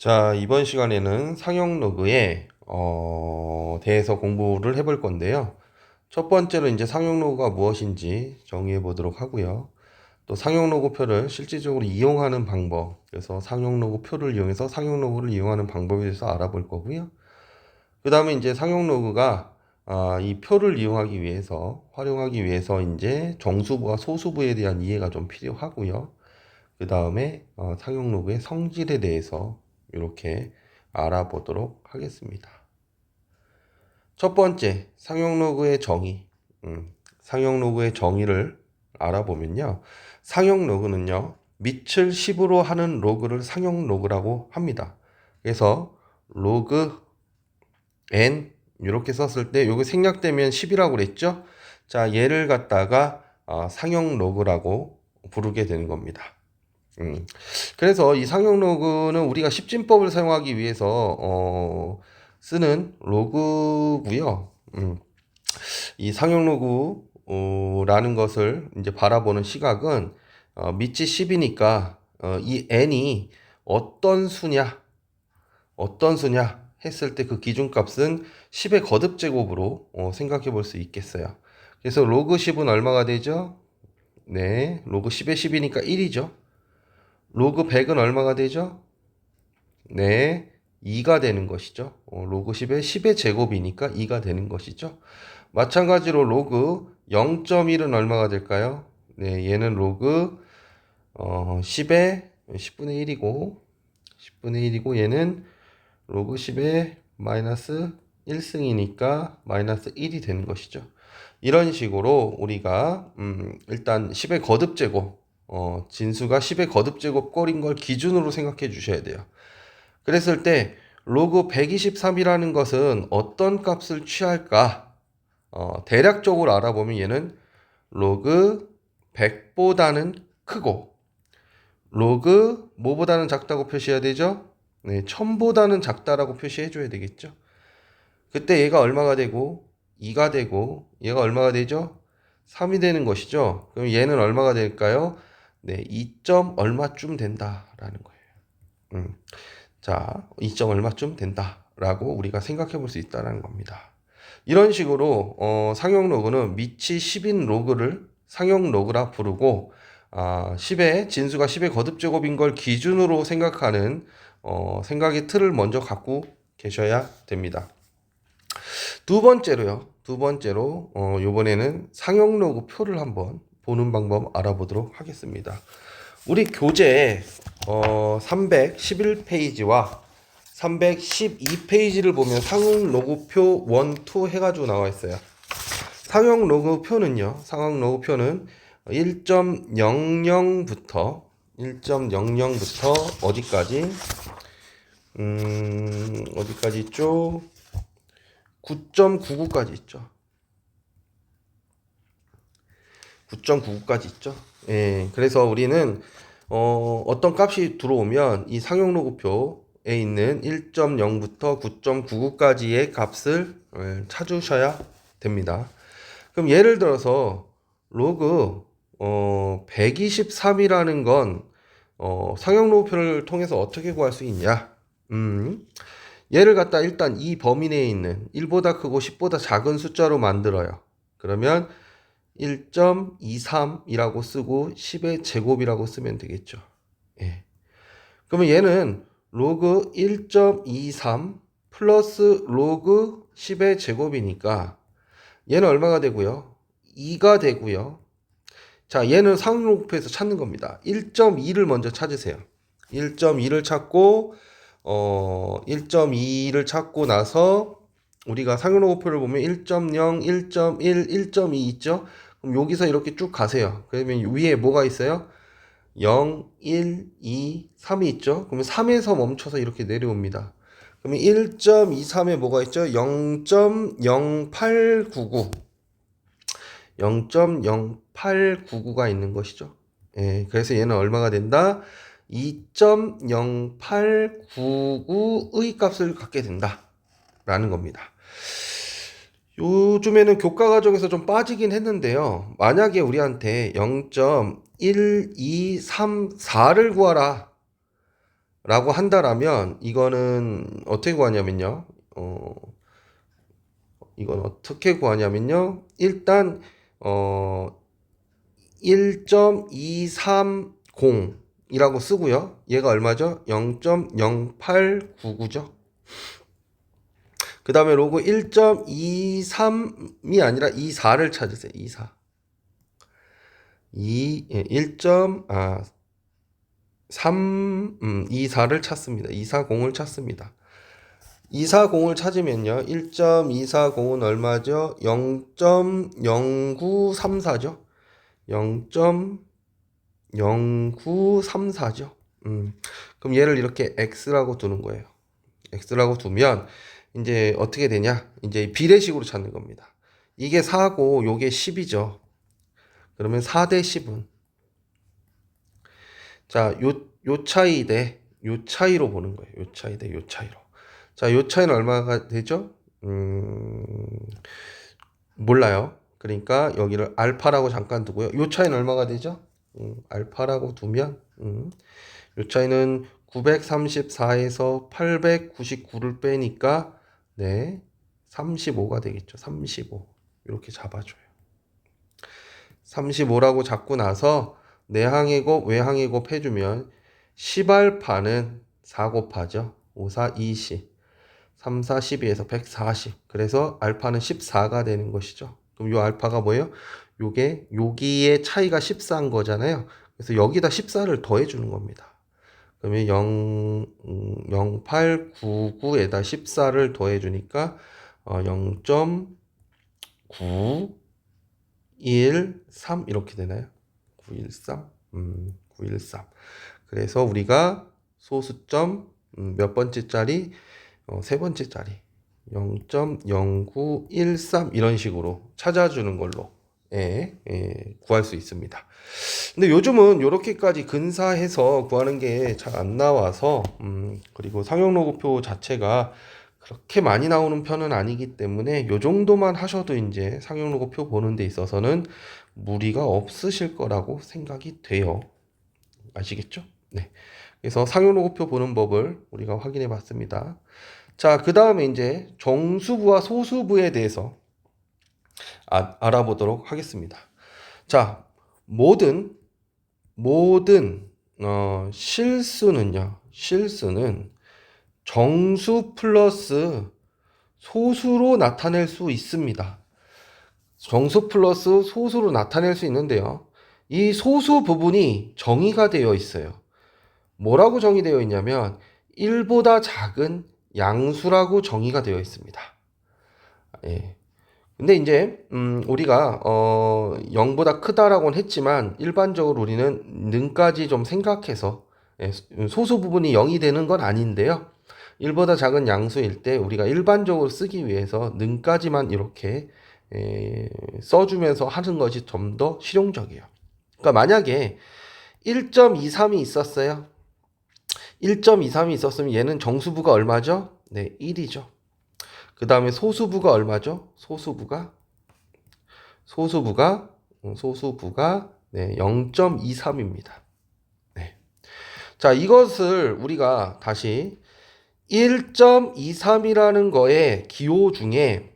자, 이번 시간에는 상용 로그에 대해서 공부를 해볼 건데요. 첫 번째로 이제 상용 로그가 무엇인지 정의해 보도록 하고요. 또 상용 로그표를 실질적으로 이용하는 방법, 그래서 상용 로그표를 이용해서 상용 로그를 이용하는 방법에 대해서 알아볼 거고요. 그 다음에 이제 상용 로그가 이 표를 이용하기 위해서, 활용하기 위해서 이제 정수부와 소수부에 대한 이해가 좀 필요하고요. 그 다음에 상용 로그의 성질에 대해서 이렇게 알아보도록 하겠습니다. 첫 번째, 상용 로그의 정의. 상용 로그의 정의를 알아보면요. 상용 로그는요, 밑을 10으로 하는 로그를 상용 로그라고 합니다. 그래서 로그 n 이렇게 썼을 때 여기 생략되면 10이라고 그랬죠? 자, 얘를 갖다가 상용 로그라고 부르게 되는 겁니다. 그래서 이 상용 로그는 우리가 십진법을 사용하기 위해서 쓰는 로그고요. 이 상용 로그라는 것을 이제 바라보는 시각은 밑이 10이니까 이 n이 어떤 수냐 했을 때 그 기준값은 10의 거듭제곱으로 생각해 볼 수 있겠어요. 그래서 로그 10은 얼마가 되죠? 네, 로그 10의 10이니까 1이죠. 로그 100은 얼마가 되죠? 네, 2가 되는 것이죠. 로그 10의 10의 제곱이니까 2가 되는 것이죠. 마찬가지로 로그 0.1은 얼마가 될까요? 네, 얘는 로그 10의 10분의 1이고 10분의 1이고 얘는 로그 10의 마이너스 1승이니까 마이너스 1이 되는 것이죠. 이런 식으로 우리가 일단 10의 거듭제곱 진수가 10의 거듭제곱 꼴인 걸 기준으로 생각해 주셔야 돼요. 그랬을 때 로그 123이라는 것은 어떤 값을 취할까? 대략적으로 알아보면 얘는 로그 100보다는 크고 로그 뭐보다는 작다고 표시해야 되죠? 네, 1000보다는 작다라고 표시해 줘야 되겠죠. 그때 얘가 얼마가 되고 2가 되고 얘가 얼마가 되죠? 3이 되는 것이죠. 그럼 얘는 얼마가 될까요? 네, 2점 얼마쯤 된다라는 거예요. 자, 2점 얼마쯤 된다라고 우리가 생각해 볼 수 있다는 겁니다. 이런 식으로 상용 로그는 밑이 10인 로그를 상용 로그라 부르고 10의 진수가 10의 거듭제곱인 걸 기준으로 생각하는 생각의 틀을 먼저 갖고 계셔야 됩니다. 두 번째로 이번에는 상용 로그 표를 한번 보는 방법 알아보도록 하겠습니다. 우리 교재 311페이지와 312페이지를 보면 상용 로그표 1, 2 해가지고 나와 있어요. 상용 로그표는 1.00부터 어디까지? 어디까지 있죠? 9.99까지 있죠. 9.99까지 있죠. 예, 그래서 우리는 어떤 값이 들어오면 이 상용 로그표에 있는 1.0부터 9.99까지의 값을 찾으셔야 됩니다. 그럼 예를 들어서 로그 123이라는 건 상용 로그표를 통해서 어떻게 구할 수 있냐? 얘를 갖다 일단 이 범위 내에 있는 1보다 크고 10보다 작은 숫자로 만들어요. 그러면 1.23이라고 쓰고 10의 제곱이라고 쓰면 되겠죠. 예. 그러면 얘는 로그 1.23 플러스 로그 10의 제곱이니까 얘는 얼마가 되고요? 2가 되고요. 자, 얘는 상용 로그표에서 찾는 겁니다. 1.2를 먼저 찾으세요. 1.2를 찾고 1.2를 찾고 나서 우리가 상용 로그표를 보면 1.0, 1.1, 1.2 있죠? 그럼 여기서 이렇게 쭉 가세요. 그러면 위에 뭐가 있어요? 0, 1, 2, 3이 있죠? 그러면 3에서 멈춰서 이렇게 내려옵니다. 그러면 1.23에 뭐가 있죠? 0.0899. 0.0899가 있는 것이죠. 예, 그래서 얘는 얼마가 된다? 2.0899의 값을 갖게 된다 라는 겁니다. 요즘에는 교과 과정에서 좀 빠지긴 했는데요. 만약에 우리한테 0.1234를 구하라 라고 한다라면 이거는 어떻게 구하냐면요. 이건 어떻게 구하냐면요. 일단 1.230이라고 쓰고요. 얘가 얼마죠? 0.0899죠. 그 다음에 로그 1.23이 아니라 24를 찾으세요. 24. 24를 찾습니다. 240을 찾습니다. 240을 찾으면요. 1.240은 얼마죠? 0.0934죠. 0.0934죠. 그럼 얘를 이렇게 x라고 두는 거예요. x라고 두면 이제 어떻게 되냐? 이제 비례식으로 찾는 겁니다. 이게 4고 요게 10이죠. 그러면 4 대 10은 자, 요 차이 대 요 차이로 보는 거예요. 요 차이 대 요 차이로. 자, 요 차이는 얼마가 되죠? 몰라요. 그러니까 여기를 알파라고 잠깐 두고요. 요 차이는 얼마가 되죠? 알파라고 두면 요 차이는 934에서 899를 빼니까 네 35가 되겠죠. 35 이렇게 잡아줘요. 35라고 잡고 나서 내항의 곱 외항의 곱 해주면 10알파는 4 곱하죠. 5, 4, 20 3, 4, 12에서 140 그래서 알파는 14가 되는 것이죠. 그럼 요 알파가 뭐예요? 요게 여기의 차이가 14인 거잖아요. 그래서 여기다 14를 더해 주는 겁니다. 그러면 0899에다 14를 더해 주니까 0.913 이렇게 되나요? 913 913 그래서 우리가 소수점 몇 번째 짜리 세 번째 짜리 0.0913 이런 식으로 찾아주는 걸로 구할 수 있습니다. 근데 요즘은 이렇게까지 근사해서 구하는 게 잘 안 나와서 그리고 상용로그표 자체가 그렇게 많이 나오는 편은 아니기 때문에 요 정도만 하셔도 이제 상용로그표 보는 데 있어서는 무리가 없으실 거라고 생각이 돼요. 아시겠죠? 네. 그래서 상용로그표 보는 법을 우리가 확인해 봤습니다. 자, 그 다음에 이제 정수부와 소수부에 대해서 알아보도록 하겠습니다. 자, 모든 실수는 정수 플러스 소수로 나타낼 수 있습니다. 정수 플러스 소수로 나타낼 수 있는데요. 이 소수 부분이 정의가 되어 있어요. 뭐라고 정의되어 있냐면 1보다 작은 양수라고 정의가 되어 있습니다. 예. 근데 이제 우리가 0보다 크다라고는 했지만 일반적으로 우리는 능까지 좀 생각해서 소수 부분이 0이 되는 건 아닌데요. 1보다 작은 양수일 때 우리가 일반적으로 쓰기 위해서 능까지만 이렇게 써주면서 하는 것이 좀 더 실용적이에요. 그러니까 만약에 1.23이 있었어요. 1.23이 있었으면 얘는 정수부가 얼마죠? 네, 1이죠. 그 다음에 소수부가 얼마죠? 소수부가 네, 0.23입니다. 네. 자, 이것을 우리가 다시 1.23이라는 거에 기호 중에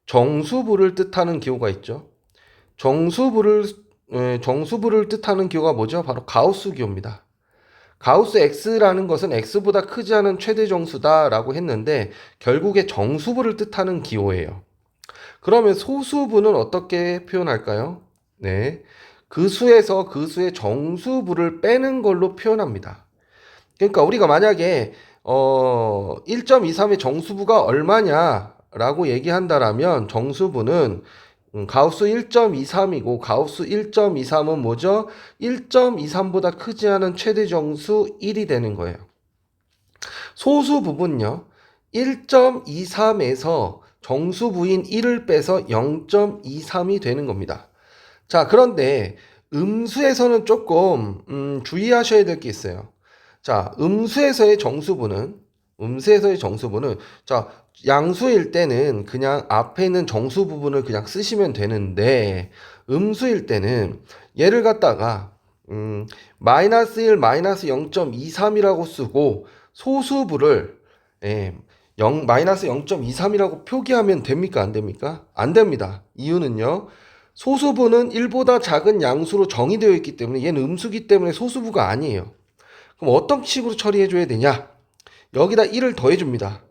정수부를 뜻하는 기호가 있죠. 정수부를 뜻하는 기호가 뭐죠? 바로 가우스 기호입니다. 가우스 x라는 것은 x보다 크지 않은 최대 정수다라고 했는데 결국에 정수부를 뜻하는 기호예요. 그러면 소수부는 어떻게 표현할까요? 네, 그 수에서 그 수의 정수부를 빼는 걸로 표현합니다. 그러니까 우리가 만약에 1.23의 정수부가 얼마냐라고 얘기한다라면 정수부는 가우스 1.23이고 가우스 1.23은 뭐죠? 1.23보다 크지 않은 최대 정수 1이 되는 거예요. 소수 부분요. 1.23에서 정수부인 1을 빼서 0.23이 되는 겁니다. 자, 그런데 음수에서는 조금 주의하셔야 될 게 있어요. 자, 음수에서의 정수부는 자, 양수일 때는 그냥 앞에 있는 정수 부분을 그냥 쓰시면 되는데 음수일 때는 얘를 갖다가 마이너스 1, 마이너스 0.23이라고 쓰고 소수부를 마이너스 0.23이라고 표기하면 됩니까? 안 됩니까? 안 됩니다. 이유는요. 소수부는 1보다 작은 양수로 정의되어 있기 때문에 얘는 음수기 때문에 소수부가 아니에요. 그럼 어떤 식으로 처리해 줘야 되냐? 여기다 1을 더해 줍니다.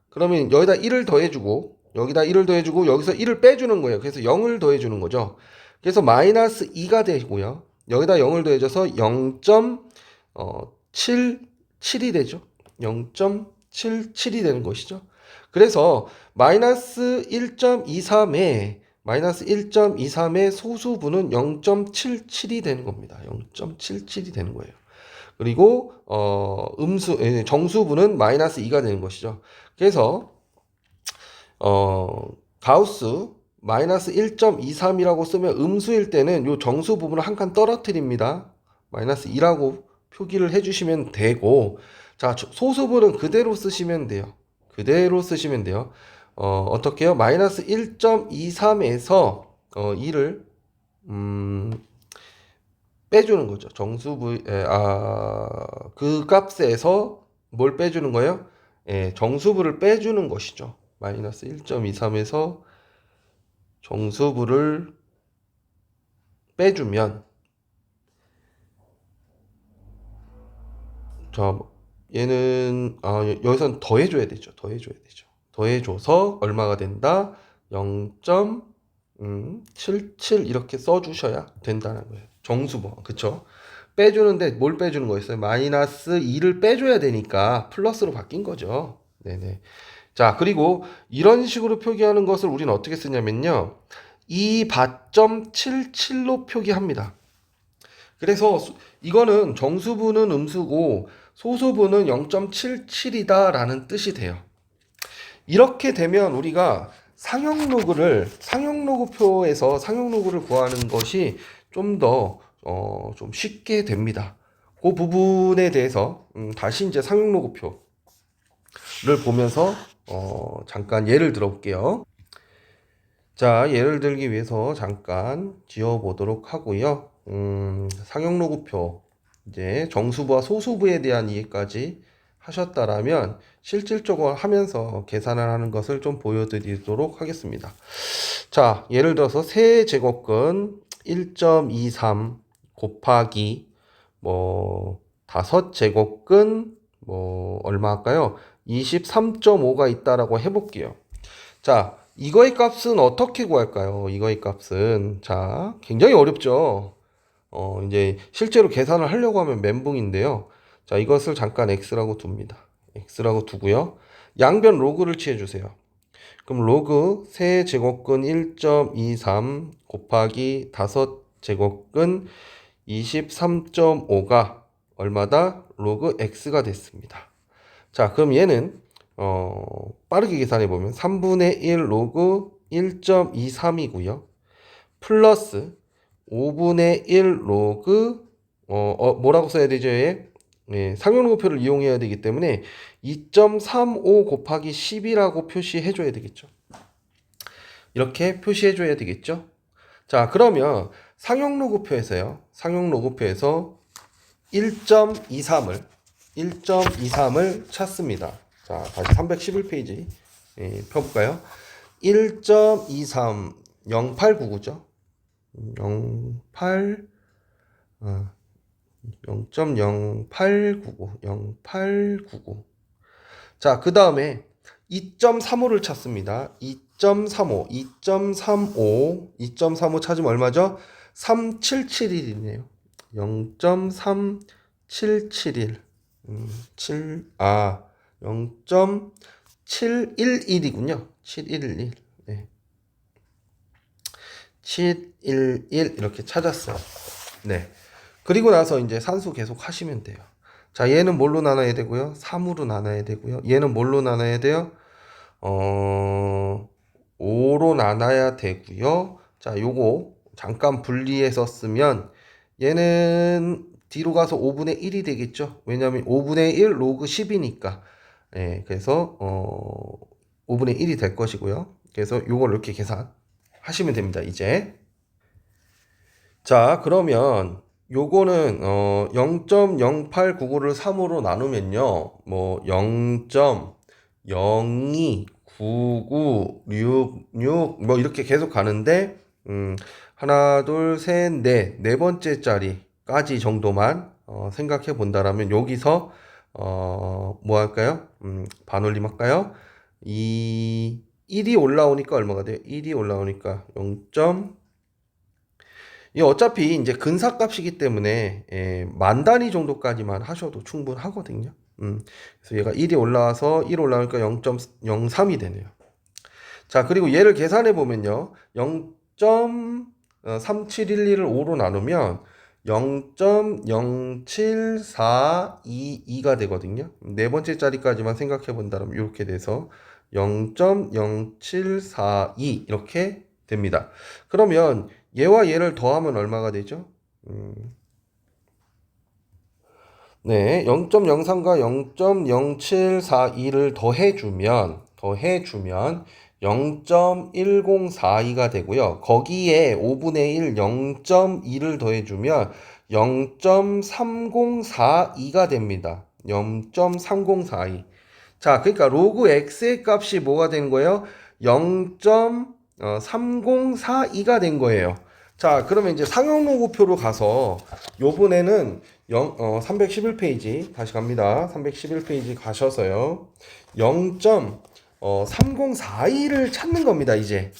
그러면 여기다 1을 더해주고 여기다 1을 더해주고 여기서 1을 빼주는 거예요. 그래서 0을 더해주는 거죠. 그래서 마이너스 2가 되고요. 여기다 0을 더해줘서 0.77이 되죠. 0.77이 되는 것이죠. 그래서 마이너스 1.23의 소수분은 0.77이 되는 겁니다. 0.77이 되는 거예요. 그리고 정수분은 마이너스 2가 되는 것이죠. 그래서 가우스 마이너스 1.23이라고 쓰면 음수일 때는 요 정수 부분을 한 칸 떨어뜨립니다. 마이너스 2라고 표기를 해주시면 되고, 자, 소수분은 그대로 쓰시면 돼요. 그대로 쓰시면 돼요. 어떻게 해요? 마이너스 1.23에서 2를 빼주는 거죠. 그 값에서 뭘 빼주는 거예요? 정수부를 빼주는 것이죠. 마이너스 1.23에서 정수부를 빼주면, 자, 얘는 여기선 더해줘야 되죠. 더해줘서 얼마가 된다? 0.77 이렇게 써주셔야 된다는 거예요. 정수부, 그쵸? 빼주는데 뭘 빼주는 거였어요? 마이너스 2를 빼줘야 되니까 플러스로 바뀐 거죠. 네네. 자, 그리고 이런 식으로 표기하는 것을 우리는 어떻게 쓰냐면요. 2바.77로 표기합니다. 그래서 이거는 정수부는 음수고 소수부는 0.77이다 라는 뜻이 돼요. 이렇게 되면 우리가 상형로그표에서 상형로그를 구하는 것이 좀 더 좀 쉽게 됩니다. 그 부분에 대해서 다시 이제 상형로그표를 보면서 잠깐 예를 들어볼게요. 자, 예를 들기 위해서 잠깐 지어보도록 하고요. 상형로그표 이제 정수부와 소수부에 대한 이해까지 하셨다라면 실질적으로 하면서 계산을 하는 것을 좀 보여드리도록 하겠습니다. 자, 예를 들어서 세제곱근 1.23 곱하기 5제곱근 얼마 할까요? 23.5가 있다라고 해볼게요. 자, 이거의 값은 어떻게 구할까요? 이거의 값은 자, 굉장히 어렵죠. 이제 실제로 계산을 하려고 하면 멘붕인데요. 자, 이것을 잠깐 x라고 둡니다. x라고 두고요. 양변 로그를 취해 주세요. 그럼 로그 세제곱근 1.23 곱하기 5제곱근 23.5가 얼마다? 로그 x가 됐습니다. 자, 그럼 얘는 빠르게 계산해 보면 3분의 1 로그 1.23이고요. 플러스 5분의 1 로그 뭐라고 써야 되죠? 상용로그표를 이용해야 되기 때문에 2.35 곱하기 10이라고 표시해 줘야 되겠죠. 이렇게 표시해 줘야 되겠죠. 자, 그러면 상용로그표에서 1.23을 찾습니다. 자, 다시 311페이지 펴볼까요? 1.23 0899죠. 0.0899. 자, 그 다음에 2.35를 찾습니다. 2.35 찾으면 얼마죠? 3771이네요. 0.3771. 0.711이군요. 711. 네. 711 이렇게 찾았어요. 네. 그리고 나서 이제 산수 계속 하시면 돼요. 자, 얘는 뭘로 나눠야 되고요? 3으로 나눠야 되고요. 얘는 뭘로 나눠야 돼요? 5로 나눠야 되고요. 자, 요거 잠깐 분리해서 쓰면 얘는 뒤로 가서 5분의 1이 되겠죠. 왜냐하면 5분의 1 로그 10이니까. 예, 그래서 5분의 1이 될 것이고요. 그래서 요걸 이렇게 계산하시면 됩니다. 이제 자, 그러면 요거는 0.0899를 3으로 나누면요. 뭐 0.029966 뭐 이렇게 계속 가는데 하나, 둘, 셋, 네 번째 자리까지 정도만 생각해 본다라면 여기서 뭐 할까요? 반올림 할까요? 1이 올라오니까 얼마가 돼요? 1이 올라오니까 0. 이 어차피 이제 근사값이기 때문에 만 단위 정도까지만 하셔도 충분하거든요. 그래서 얘가 1이 올라와서 1 올라오니까 0.03이 되네요. 자, 그리고 얘를 계산해 보면요. 0.3712를 5로 나누면 0.07422가 되거든요. 네 번째 자리까지만 생각해 본다면 이렇게 돼서 0.0742 이렇게 됩니다. 그러면 얘와 얘를 더하면 얼마가 되죠? 네, 0.03과 0.0742를 더해주면 0.1042가 되고요. 거기에 5분의 1 0.2를 더해주면 0.3042가 됩니다. 0.3042. 자, 그러니까 로그 x의 값이 뭐가 된 거예요? 0.3042가 된 거예요. 자, 그러면 이제 상용로그표로 가서 요번에는 311페이지 다시 갑니다. 311페이지 가셔서요. 0.3042를 찾는 겁니다, 이제.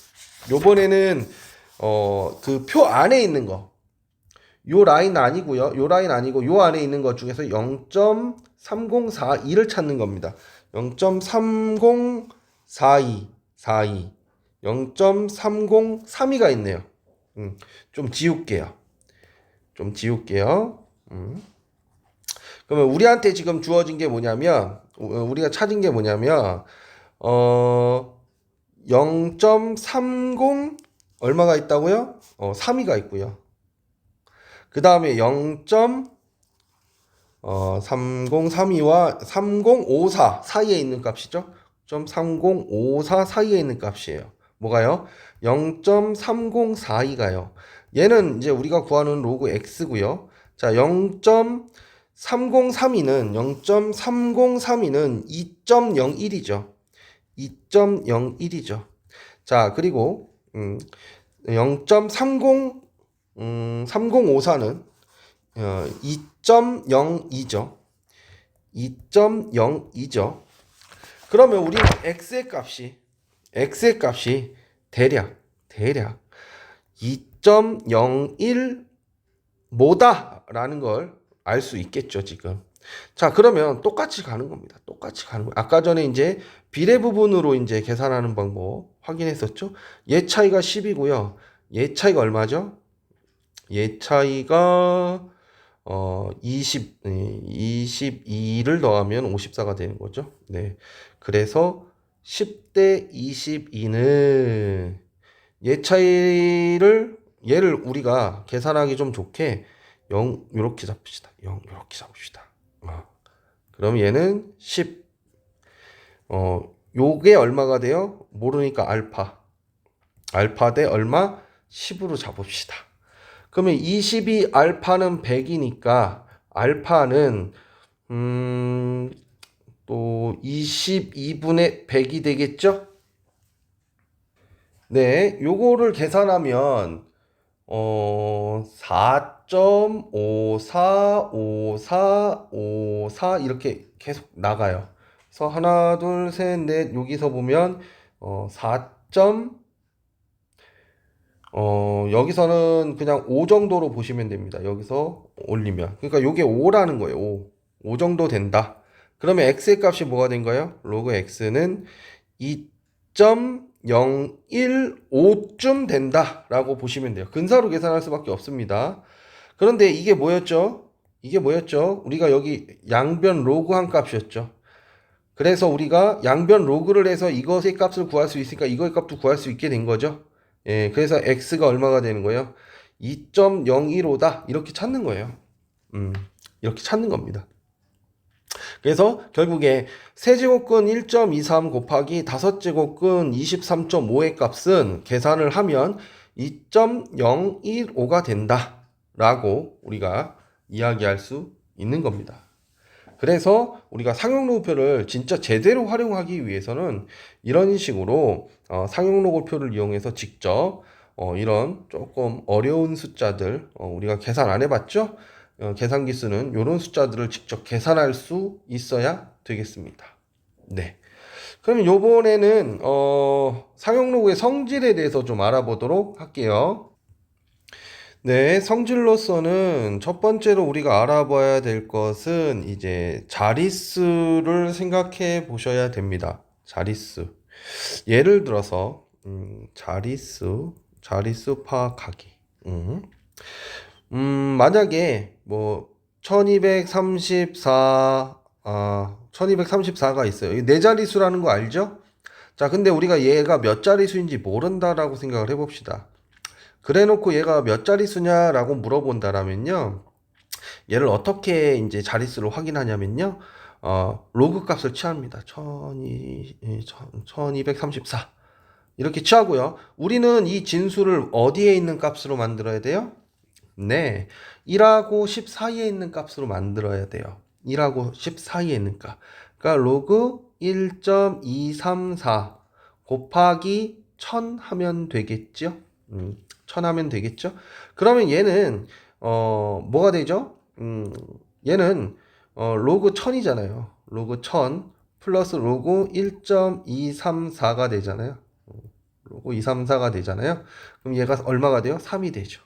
요번에는 그 표 안에 있는 거. 요 라인 아니고요. 요 라인 아니고 요 안에 있는 것 중에서 0.3042를 찾는 겁니다. 0.3042 0.3032가 있네요. 좀 지울게요. 그러면 우리한테 지금 주어진 게 뭐냐면 우리가 찾은 게 뭐냐면 0.30 얼마가 있다고요? 3이가 있고요. 그 다음에 0.3032와 3054 사이에 있는 값이죠. 3054 사이에 있는 값이에요. 뭐가요? 0.3042가요. 얘는 이제 우리가 구하는 로그 x고요. 자, 0.3032는 2.01이죠. 2.01이죠. 자, 그리고 3054는 2.02죠. 2.02죠. 그러면 우리는 x의 값이 대략 2.01 뭐다라는 걸 알 수 있겠죠, 지금. 자, 그러면 똑같이 가는 겁니다. 아까 전에 이제 비례 부분으로 이제 계산하는 방법 확인했었죠? 얘 차이가 10이고요. 얘 차이가 얼마죠? 얘 차이가 22를 더하면 54가 되는 거죠. 네. 그래서 10대 22는 얘를 우리가 계산하기 좀 좋게 0 이렇게 잡읍시다. 0 이렇게 잡읍시다. 그럼 얘는 10. 요게 얼마가 돼요? 모르니까 알파 대 얼마? 10으로 잡읍시다. 그러면 22 알파는 100이니까 알파는 또 22분의 100이 되겠죠? 네, 요거를 계산하면 4.545454 이렇게 계속 나가요. 그래서 하나, 둘, 셋, 넷 여기서 보면 4. 여기서는 그냥 5 정도로 보시면 됩니다. 여기서 올리면. 그러니까 요게 5라는 거예요. 5 정도 된다. 그러면 x의 값이 뭐가 된 거예요? 로그 x는 2.015쯤 된다라고 보시면 돼요. 근사로 계산할 수밖에 없습니다. 그런데 이게 뭐였죠? 우리가 여기 양변 로그 한 값이었죠. 그래서 우리가 양변 로그를 해서 이것의 값을 구할 수 있으니까 이거의 값도 구할 수 있게 된 거죠. 예, 그래서 x가 얼마가 되는 거예요? 2.015다 이렇게 찾는 거예요. 이렇게 찾는 겁니다. 그래서 결국에 세제곱근 1.23 곱하기 5제곱근 23.5의 값은 계산을 하면 2.015가 된다. 라고 우리가 이야기할 수 있는 겁니다. 그래서 우리가 상용로그표를 진짜 제대로 활용하기 위해서는 이런 식으로 상용로그표를 이용해서 직접 이런 조금 어려운 숫자들 우리가 계산 안 해봤죠? 계산기 쓰는 이런 숫자들을 직접 계산할 수 있어야 되겠습니다. 네. 그럼 요번에는 상용로그의 성질에 대해서 좀 알아보도록 할게요. 네, 성질로서는 첫 번째로 우리가 알아봐야 될 것은 이제 자릿수를 생각해 보셔야 됩니다. 자릿수. 예를 들어서 자릿수 파악하기. 만약에 뭐 1234가 있어요. 이게 네 자릿수라는 거 알죠? 자, 근데 우리가 얘가 몇 자릿수인지 모른다라고 생각을 해봅시다. 그래 놓고 얘가 몇 자릿수냐라고 물어본다라면요. 얘를 어떻게 이제 자릿수를 확인하냐면요. 로그 값을 취합니다. 1234. 이렇게 취하고요. 우리는 이 진수를 어디에 있는 값으로 만들어야 돼요? 네. 1하고 10 사이에 있는 값으로 만들어야 돼요. 1하고 10 사이에 있는 값. 그러니까 로그 1.234 곱하기 1000 하면 되겠죠? 1000 하면 되겠죠? 그러면 얘는 뭐가 되죠? 얘는 로그 1000이잖아요. 로그 1000 플러스 로그 1.234가 되잖아요. 로그 234가 되잖아요. 그럼 얘가 얼마가 돼요? 3이 되죠.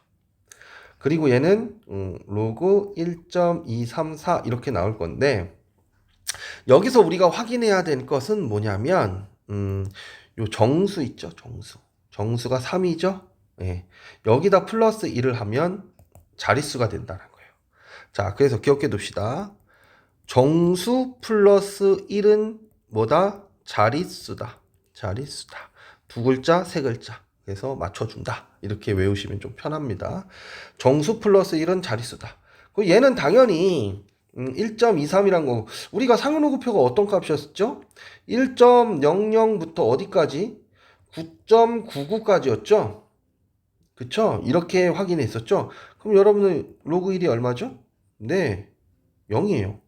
그리고 얘는 로그 1.234 이렇게 나올 건데 여기서 우리가 확인해야 될 것은 뭐냐면 요 정수 있죠. 정수가 3이죠. 예. 여기다 플러스 1을 하면 자릿수가 된다는 거예요. 자, 그래서 기억해 둡시다. 정수 플러스 1은 뭐다? 자릿수다. 두 글자, 세 글자. 그래서 맞춰준다. 이렇게 외우시면 좀 편합니다. 정수 플러스 1은 자릿수다. 얘는 당연히 1.23이란 거. 우리가 상용로그표가 어떤 값이었죠? 1.00부터 어디까지? 9.99까지였죠? 그쵸? 이렇게 확인했었죠? 그럼 여러분은 로그 1이 얼마죠? 네, 0이에요.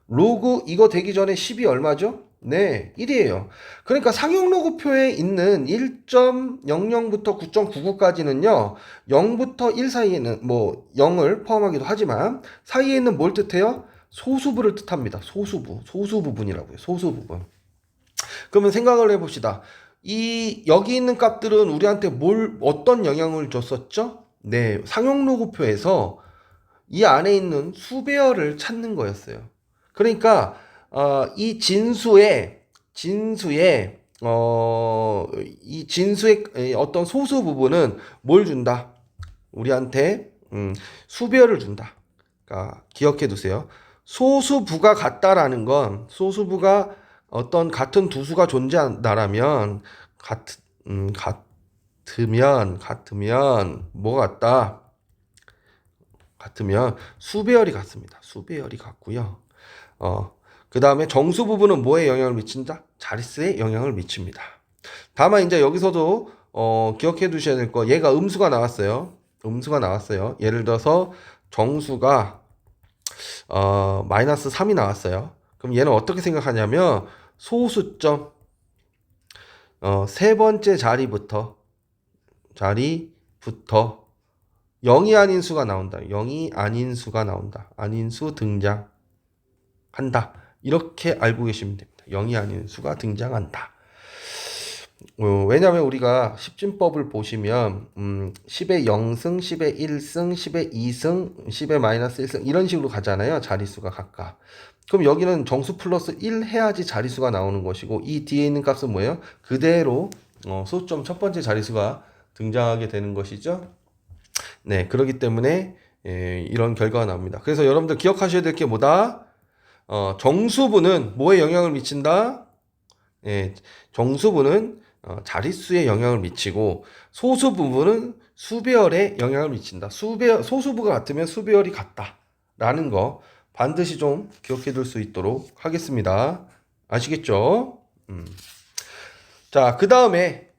로그 이거 되기 전에 10이 얼마죠? 네, 1이에요. 그러니까 상용로그표에 있는 1.00부터 9.99까지는요, 0부터 1 사이에는 뭐 0을 포함하기도 하지만 사이에 있는 뭘 뜻해요? 소수부를 뜻합니다. 소수 부분이라고요. 소수 부분. 그러면 생각을 해봅시다. 여기 있는 값들은 우리한테 어떤 영향을 줬었죠? 네, 상용로그표에서 이 안에 있는 수배열을 찾는 거였어요. 그러니까 이 진수의 어떤 소수 부분은 뭘 준다? 우리한테 수배열을 준다. 그러니까 기억해 두세요. 소수부가 같다라는 건 소수부가 어떤 같은 두 수가 존재한다라면 같으면 뭐 같다? 같으면 수배열이 같습니다. 수배열이 같고요. 그 다음에 정수 부분은 뭐에 영향을 미친다? 자릿수에 영향을 미칩니다. 다만 이제 여기서도 기억해 두셔야 될 거, 얘가 음수가 나왔어요. 예를 들어서 정수가 마이너스 3이 나왔어요. 그럼 얘는 어떻게 생각하냐면 소수점 세 번째 자리부터 0이 아닌 수가 나온다. 0이 아닌 수가 나온다. 아닌 수 등장한다. 이렇게 알고 계시면 됩니다. 0이 아닌 수가 등장한다. 왜냐하면 우리가 십진법을 보시면 10의 0승, 10의 1승, 10의 2승, 10의 마이너스 1승 이런 식으로 가잖아요. 자릿수가 각각. 그럼 여기는 정수 플러스 1 해야지 자릿수가 나오는 것이고 이 뒤에 있는 값은 뭐예요? 그대로 소수점 첫 번째 자릿수가 등장하게 되는 것이죠. 네, 그렇기 때문에 이런 결과가 나옵니다. 그래서 여러분들 기억하셔야 될 게 뭐다? 정수부는 뭐에 영향을 미친다? 정수부는 자릿수에 영향을 미치고 소수부분은 수배열에 영향을 미친다. 소수부가 같으면 수배열이 같다라는 거 반드시 좀 기억해 둘 수 있도록 하겠습니다. 아시겠죠? 자, 그 다음에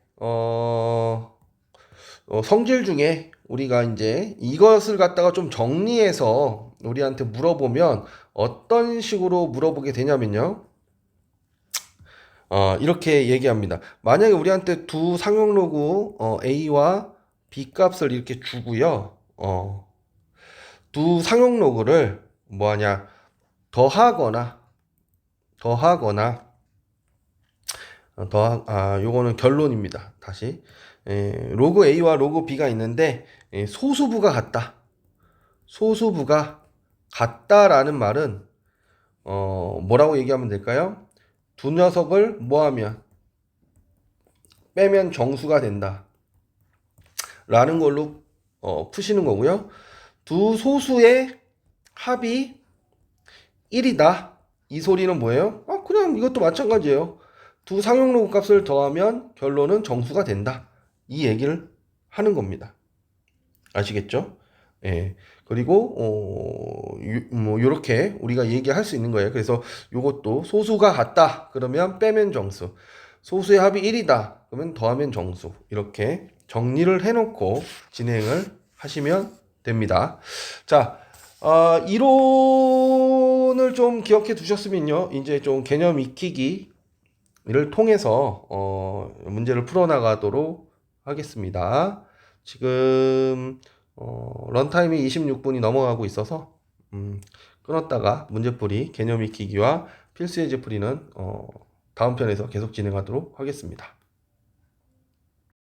성질 중에 우리가 이제 이것을 갖다가 좀 정리해서 우리한테 물어보면 어떤 식으로 물어보게 되냐면요. 이렇게 얘기합니다. 만약에 우리한테 두 상용 로그 A와 B 값을 이렇게 주고요. 두 상용 로그를 뭐하냐? 더하거나 더하거나 요거는 결론입니다. 다시 로그 A와 로그 B가 있는데 소수부가 같다. 소수부가 같다라는 말은 뭐라고 얘기하면 될까요? 두 녀석을 뭐하면 빼면 정수가 된다. 라는 걸로 푸시는 거고요. 두 소수의 합이 1이다. 이 소리는 뭐예요? 그냥 이것도 마찬가지예요. 두 상용로그 값을 더하면 결론은 정수가 된다. 이 얘기를 하는 겁니다. 아시겠죠? 예. 그리고 뭐 요렇게 우리가 얘기할 수 있는 거예요. 그래서 요것도 소수가 같다. 그러면 빼면 정수. 소수의 합이 1이다. 그러면 더하면 정수. 이렇게 정리를 해놓고 진행을 하시면 됩니다. 자, 이론을 좀 기억해 두셨으면요. 이제 좀 개념 익히기를 통해서 문제를 풀어나가도록 하겠습니다. 지금 런타임이 26분이 넘어가고 있어서 끊었다가 문제풀이, 개념 익히기와 필수 예제 풀이는 다음 편에서 계속 진행하도록 하겠습니다.